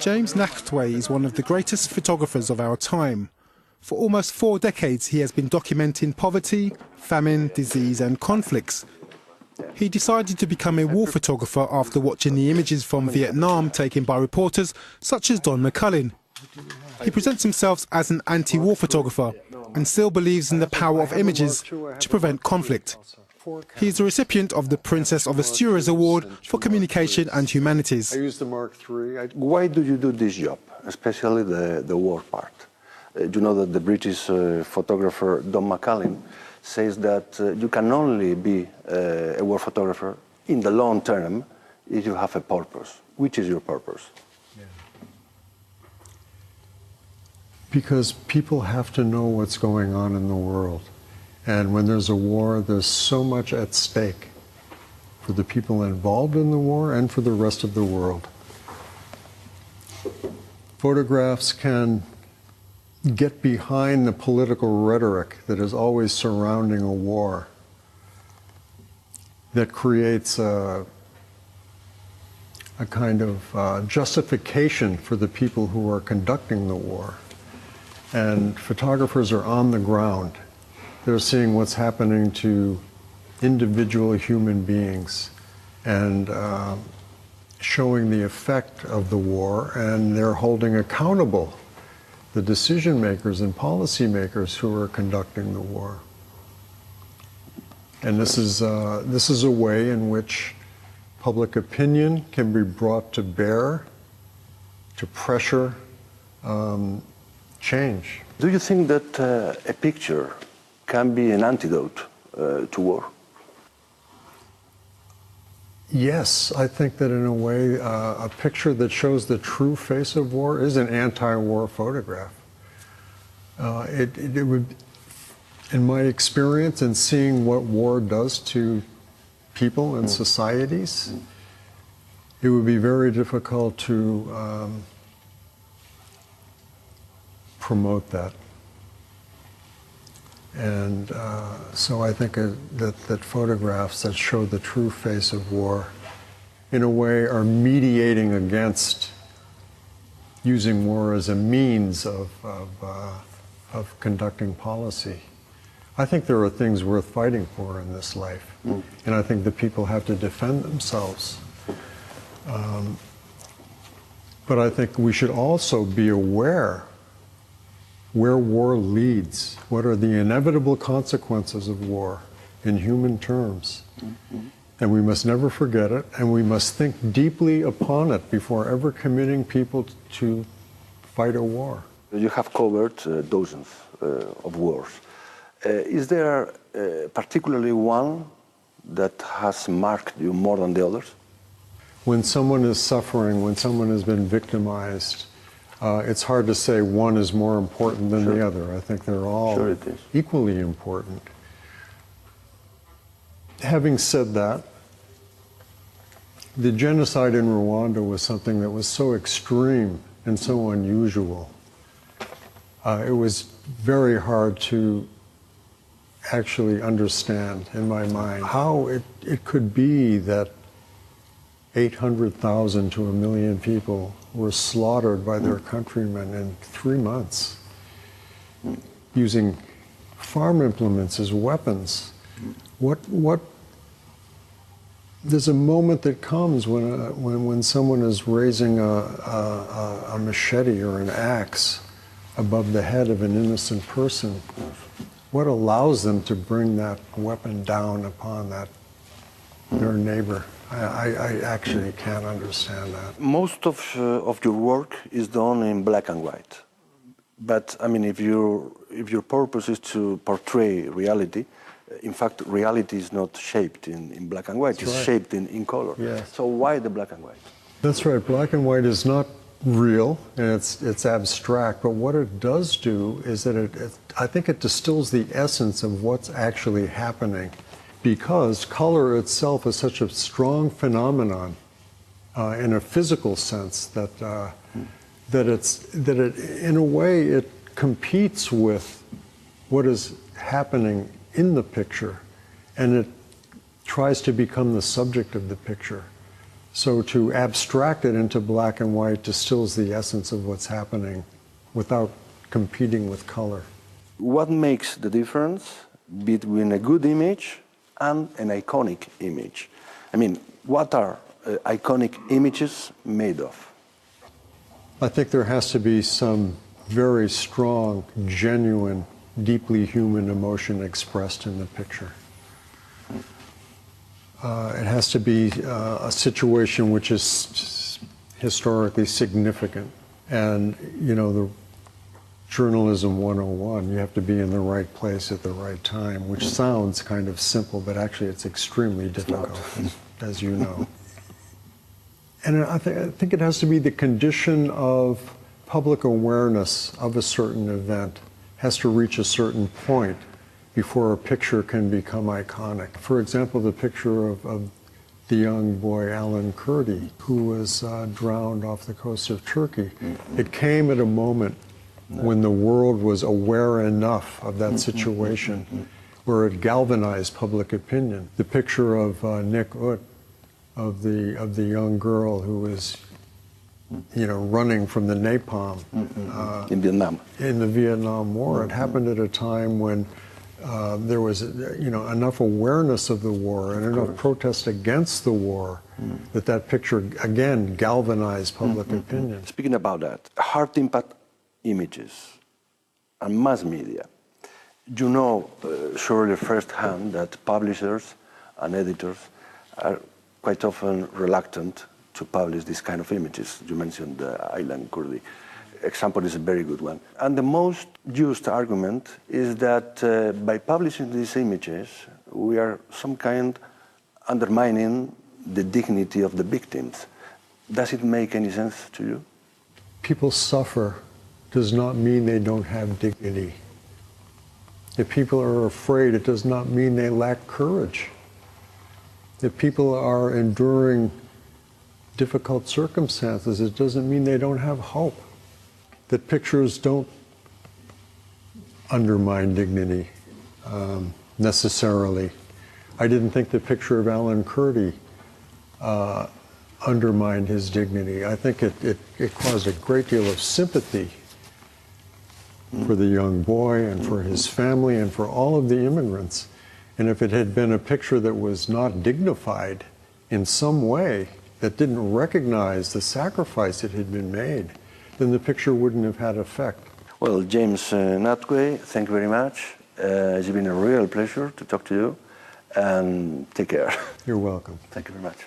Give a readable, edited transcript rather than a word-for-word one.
James Nachtwey is one of the greatest photographers of our time. For almost 4 decades he has been documenting poverty, famine, disease and conflicts. He decided to become a war photographer after watching the images from Vietnam taken by reporters such as Don McCullin. He presents himself as an anti-war photographer and still believes in the power of images to prevent conflict. He is the recipient of the Princess of Asturias Award for Communication and Humanities. I use the Mark III. Why do you do this job, especially the war part? Do you know that the British photographer Don McCullin says that you can only be a war photographer in the long term if you have a purpose. Which is your purpose? Because people have to know what's going on in the world. And when there's a war, there's so much at stake for the people involved in the war and for the rest of the world. Photographs can get behind the political rhetoric that is always surrounding a war, that creates a kind of justification for the people who are conducting the war. And photographers are on the ground. They're seeing what's happening to individual human beings and showing the effect of the war, and they're holding accountable the decision makers and policy makers who are conducting the war. And this is a way in which public opinion can be brought to bear to pressure change. Do you think that a picture can be an antidote to war? Yes, I think that in a way a picture that shows the true face of war is an anti-war photograph. It would, in my experience in seeing what war does to people and societies, it would be very difficult to promote that. And so I think that photographs that show the true face of war, in a way, are mediating against using war as a means of conducting policy. I think there are things worth fighting for in this life, and I think that people have to defend themselves. But I think we should also be aware where war leads. What are the inevitable consequences of war in human terms? And we must never forget it, and we must think deeply upon it before ever committing people to fight a war. You have covered dozens of wars. Is there particularly one that has marked you more than the others? When someone is suffering, when someone has been victimized, it's hard to say one is more important than the other. I think they're all equally important. Having said that, the genocide in Rwanda was something that was so extreme and so unusual. It was very hard to actually understand in my mind how it could be that 800,000 to 1 million people were slaughtered by their countrymen in 3 months, using farm implements as weapons. There's a moment that comes when someone is raising a machete or an axe above the head of an innocent person. What allows them to bring that weapon down upon their neighbor? I actually can't understand that. Most of your work is done in black and white. But I mean, if your purpose is to portray reality, in fact, reality is not shaped in black and white. It's shaped in color. Yes. So why the black and white? That's right. Black and white is not real, and it's abstract. But what it does do is that I think it distills the essence of what's actually happening, because color itself is such a strong phenomenon in a physical sense that in a way it competes with what is happening in the picture, and it tries to become the subject of the picture. So to abstract it into black and white distills the essence of what's happening without competing with color. What makes the difference between a good image and an iconic image? I mean, what are iconic images made of? I think there has to be some very strong, genuine, deeply human emotion expressed in the picture. It has to be a situation which is historically significant. And, you know, the journalism 101, you have to be in the right place at the right time, which sounds kind of simple, but actually it's extremely difficult, as you know. And I think it has to be the condition of public awareness of a certain event has to reach a certain point before a picture can become iconic. For example, the picture of the young boy Alan Kurdi, who was drowned off the coast of Turkey. It came at a moment when the world was aware enough of that situation where it galvanized public opinion. The picture of Nick Ut, of the young girl who was, you know, running from the napalm in Vietnam. In the Vietnam War. It happened at a time when there was, you know, enough awareness of the war and enough protest against the war that picture again galvanized public opinion. Speaking about that, hard impact images and mass media. You know surely firsthand that publishers and editors are quite often reluctant to publish this kind of images. You mentioned Aylan Kurdi. Example is a very good one. And the most used argument is that by publishing these images, we are some kind undermining the dignity of the victims. Does it make any sense to you? People suffer does not mean they don't have dignity. If people are afraid, it does not mean they lack courage. If people are enduring difficult circumstances, it doesn't mean they don't have hope. That pictures don't undermine dignity necessarily. I didn't think the picture of Alan Kurdi undermined his dignity. I think it caused a great deal of sympathy for the young boy and for his family and for all of the immigrants. And if it had been a picture that was not dignified in some way, that didn't recognize the sacrifice that had been made, then the picture wouldn't have had effect. Well, James Nachtwey, thank you very much. It's been a real pleasure to talk to you, and take care. You're welcome. Thank you very much.